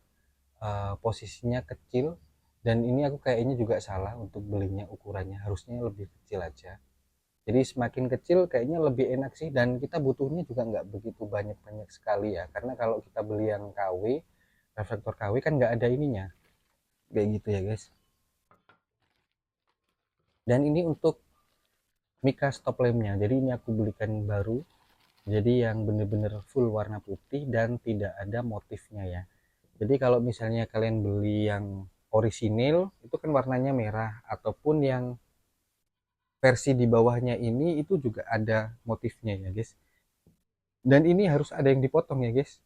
posisinya kecil, dan ini aku kayaknya juga salah untuk belinya, ukurannya harusnya lebih kecil aja. Jadi semakin kecil kayaknya lebih enak sih, dan kita butuhnya juga nggak begitu banyak-banyak sekali ya, karena kalau kita beli yang KW, reflektor KW kan nggak ada ininya kayak gitu ya guys. Dan ini untuk Mika stop lampnya, jadi ini aku belikan baru, jadi yang bener-bener full warna putih dan tidak ada motifnya ya. Jadi kalau misalnya kalian beli yang orisinil itu kan warnanya merah, ataupun yang versi di bawahnya ini itu juga ada motifnya ya guys. Dan ini harus ada yang dipotong ya guys.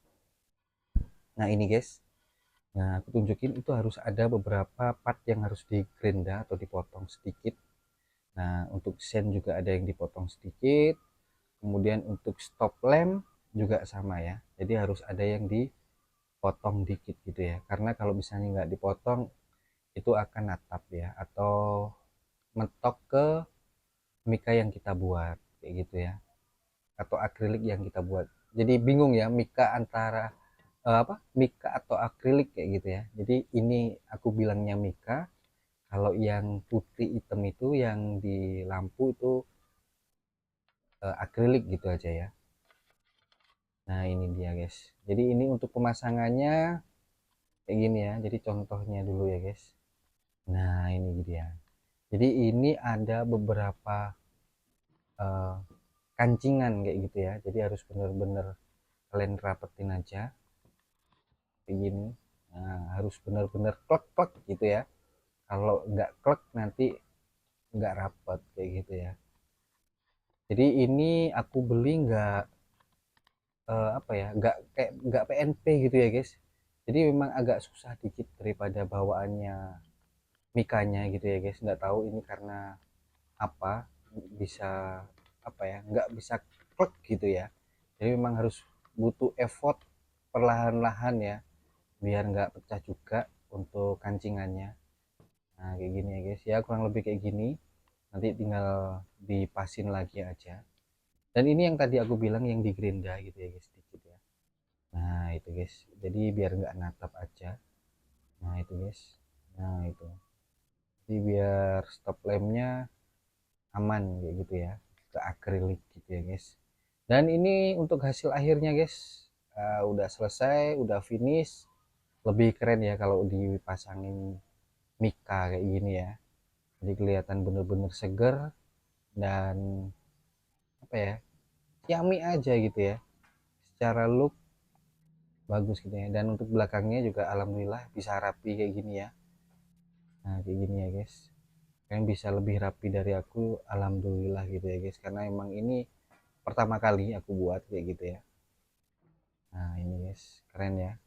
Nah ini guys, nah aku tunjukin, itu harus ada beberapa part yang harus di gerinda atau dipotong sedikit. Nah untuk sen juga ada yang dipotong sedikit, kemudian untuk stop lamp juga sama ya, jadi harus ada yang dipotong dikit gitu ya, karena kalau misalnya nggak dipotong itu akan natap ya, atau mentok ke mika yang kita buat kayak gitu ya, atau akrilik yang kita buat. Jadi bingung ya mika antara apa, mika atau akrilik kayak gitu ya. Jadi ini aku bilangnya mika, kalau yang putih hitam itu yang di lampu itu akrilik gitu aja ya. Nah ini dia guys, jadi ini untuk pemasangannya kayak gini ya, jadi contohnya dulu ya guys. Nah ini dia, jadi ini ada beberapa uh, kancingan kayak gitu ya, jadi harus bener-bener kalian rapetin aja kayak gini. Nah, harus bener-bener klek-klek gitu ya, kalau nggak klek nanti nggak rapet kayak gitu ya. Jadi ini aku beli nggak apa ya, nggak PNP gitu ya guys, jadi memang agak susah dikit daripada bawaannya mikanya gitu ya guys. Nggak tahu ini karena apa bisa apa ya, nggak bisa klek gitu ya, jadi memang harus butuh effort perlahan-lahan ya, biar nggak pecah juga untuk kancingannya. Nah kayak gini ya guys ya, kurang lebih kayak gini. Nanti tinggal dipasin lagi aja. Dan ini yang tadi aku bilang yang di gerinda gitu ya guys, sedikit ya. Nah itu guys, jadi biar nggak natap aja. Nah itu guys, nah itu, jadi biar stop lampnya aman kayak gitu ya, ke akrilik gitu ya guys. Dan ini untuk hasil akhirnya guys. Udah selesai, udah finish. Lebih keren ya kalau dipasangin mika kayak gini ya, jadi kelihatan bener-bener seger dan apa ya, yummy aja gitu ya, secara look bagus gitu ya. Dan untuk belakangnya juga alhamdulillah bisa rapi kayak gini ya. Nah kayak gini ya guys, kalian bisa lebih rapi dari aku alhamdulillah gitu ya guys, karena emang ini pertama kali aku buat kayak gitu ya. Nah ini guys, keren ya.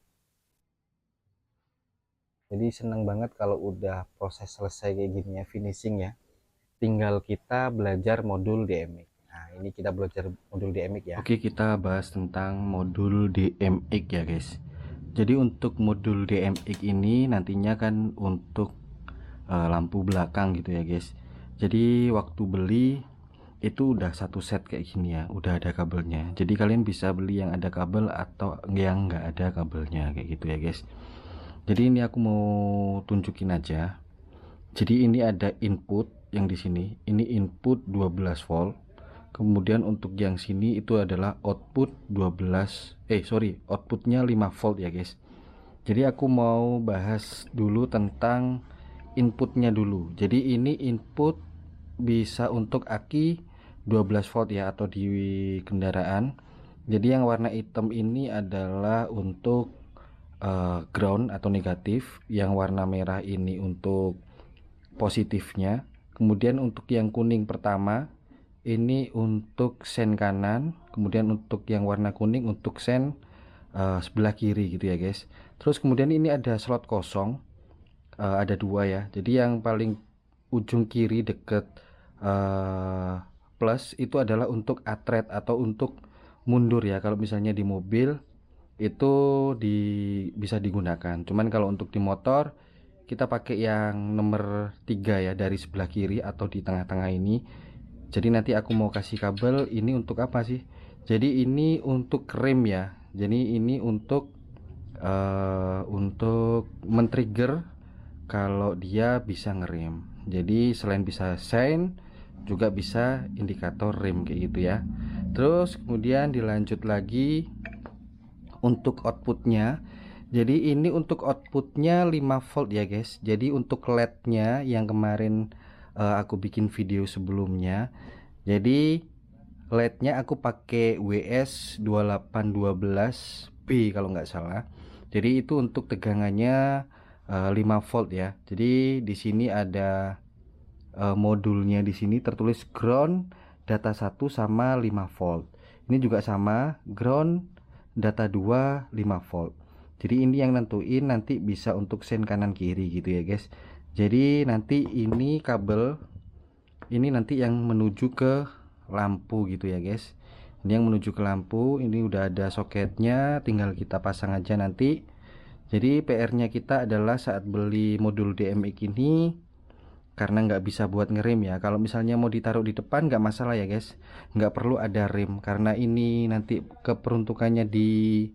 Jadi seneng banget kalau udah proses selesai kayak gini ya, finishing ya. Tinggal kita belajar modul DMX. Nah ini kita belajar modul DMX ya.
Oke, kita bahas tentang modul DMX ya guys. Jadi untuk modul DMX ini nantinya kan untuk lampu belakang gitu ya guys. Jadi waktu beli itu udah satu set kayak gini ya, udah ada kabelnya. Jadi kalian bisa beli yang ada kabel atau yang nggak ada kabelnya kayak gitu ya guys. Jadi ini aku mau tunjukin aja. Jadi ini ada input yang di sini. Ini input 12 volt. Kemudian untuk yang sini itu adalah output 12 outputnya 5 volt ya guys. Jadi aku mau bahas dulu tentang inputnya dulu. Jadi ini input bisa untuk aki 12 volt ya, atau di kendaraan. Jadi yang warna hitam ini adalah untuk ground atau negatif, yang warna merah ini untuk positifnya. Kemudian untuk yang kuning pertama ini untuk sen kanan, kemudian untuk yang warna kuning untuk sen sebelah kiri gitu ya guys. Terus kemudian ini ada slot kosong, ada dua ya. Jadi yang paling ujung kiri deket plus itu adalah untuk atret atau untuk mundur ya. Kalau misalnya di mobil itu bisa digunakan. Cuman kalau untuk di motor kita pakai yang nomor 3 ya, dari sebelah kiri atau di tengah-tengah ini. Jadi nanti aku mau kasih kabel ini untuk apa sih? Jadi ini untuk rem ya. Jadi ini untuk men-trigger kalau dia bisa ngerem. Jadi selain bisa sign juga bisa indikator rem kayak gitu ya. Terus kemudian dilanjut lagi untuk outputnya. Jadi ini untuk outputnya 5 volt ya guys. Jadi untuk LED-nya yang kemarin aku bikin video sebelumnya, jadi LED-nya aku pakai WS 2812B kalau nggak salah. Jadi itu untuk tegangannya 5 volt ya. Jadi di sini ada modulnya, di sini tertulis ground data 1 sama 5 volt. Ini juga sama, ground data 2 5 volt. Jadi ini yang nentuin nanti bisa untuk sen kanan kiri gitu ya guys. Jadi nanti ini kabel ini nanti yang menuju ke lampu gitu ya guys. Ini yang menuju ke lampu, ini udah ada soketnya, tinggal kita pasang aja nanti. Jadi PR-nya kita adalah saat beli modul DMX ini, karena nggak bisa buat ngerem ya. Kalau misalnya mau ditaruh di depan nggak masalah ya guys, nggak perlu ada rem, karena ini nanti keperuntukannya di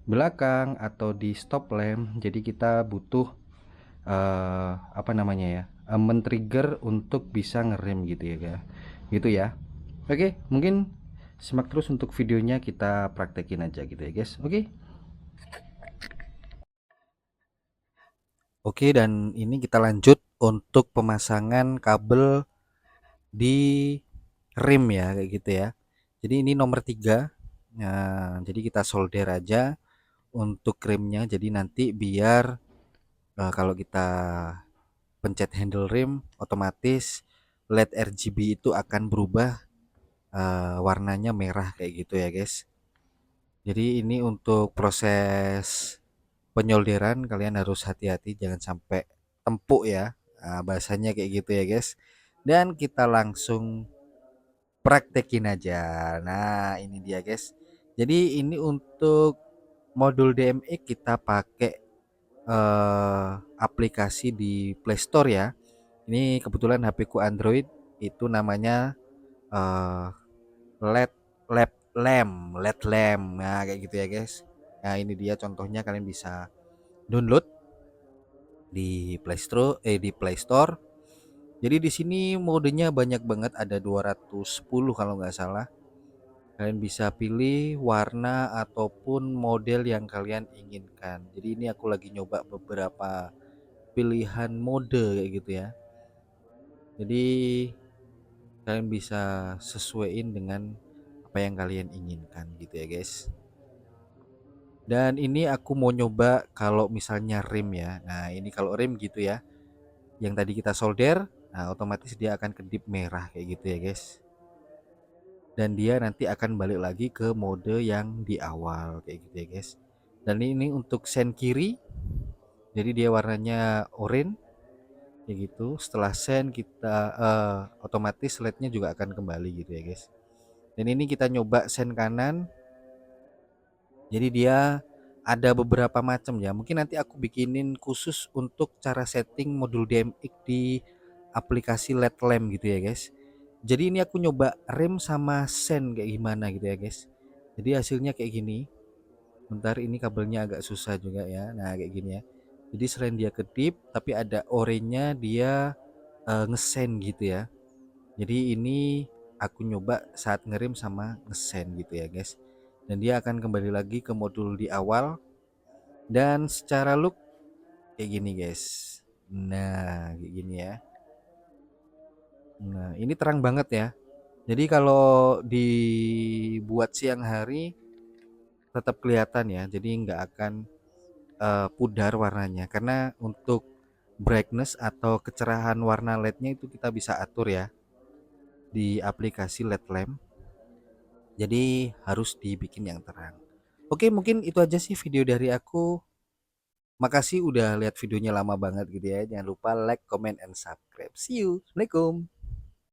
belakang atau di stop lamp. Jadi kita butuh apa namanya ya, men-trigger untuk bisa ngerem gitu ya guys, gitu ya. Oke, mungkin simak terus untuk videonya, kita praktekin aja gitu ya guys. Oke.
Oke, dan ini kita lanjut untuk pemasangan kabel di rim ya kayak gitu ya. Jadi ini nomor 3. Nah, jadi kita solder aja untuk rimnya. Jadi nanti biar kalau kita pencet handle rim, otomatis LED RGB itu akan berubah warnanya merah kayak gitu ya guys. Jadi ini untuk proses penyolderan kalian harus hati-hati, jangan sampai tempuk ya. Nah, bahasanya kayak gitu ya guys. Dan kita langsung praktekin aja. Nah ini dia guys. Jadi ini untuk modul DMX kita pakai
aplikasi di Play Store ya. Ini kebetulan HP ku Android, itu namanya eh, LED LED lamp. Nah, kayak gitu ya, guys. Nah, ini dia contohnya, kalian bisa download di Play Store. Jadi di sini modenya banyak banget, ada 210 kalau nggak salah. Kalian bisa pilih warna ataupun model yang kalian inginkan. Jadi ini aku lagi nyoba beberapa pilihan mode kayak gitu ya. Jadi kalian bisa sesuaiin dengan apa yang kalian inginkan gitu ya, guys. Dan ini aku mau nyoba kalau misalnya rem ya. Nah, ini kalau rem gitu ya. Yang tadi kita solder, nah otomatis dia akan kedip merah kayak gitu ya, guys. Dan dia nanti akan balik lagi ke mode yang di awal kayak gitu ya, guys. Dan ini untuk sen kiri, jadi dia warnanya oranye kayak gitu. Setelah sen kita otomatis LED-nya juga akan kembali gitu ya, guys. Dan ini kita nyoba sen kanan, jadi dia ada beberapa macam ya. Mungkin nanti aku bikinin khusus untuk cara setting modul DMX di aplikasi LED lamp gitu ya, guys. Jadi ini aku nyoba rem sama sen kayak gimana gitu ya, guys. Jadi hasilnya kayak gini. Bentar, ini kabelnya agak susah juga ya. Nah, kayak gini ya. Jadi selain dia kedip, tapi ada oranye dia ngesen gitu ya. Jadi ini aku nyoba saat ngerem sama ngesen gitu ya, guys. Dan dia akan kembali lagi ke modul di awal. Dan secara look kayak gini, guys. Nah, kayak gini ya. Nah, ini terang banget ya. Jadi kalau dibuat siang hari tetap kelihatan ya. Jadi nggak akan pudar warnanya, karena untuk brightness atau kecerahan warna LED-nya itu kita bisa atur ya di aplikasi LED lamp. Jadi harus dibikin yang terang. Oke, mungkin itu aja sih video dari aku. Makasih udah lihat videonya lama banget gitu ya. Jangan lupa like, comment, and subscribe. See you. Assalamualaikum.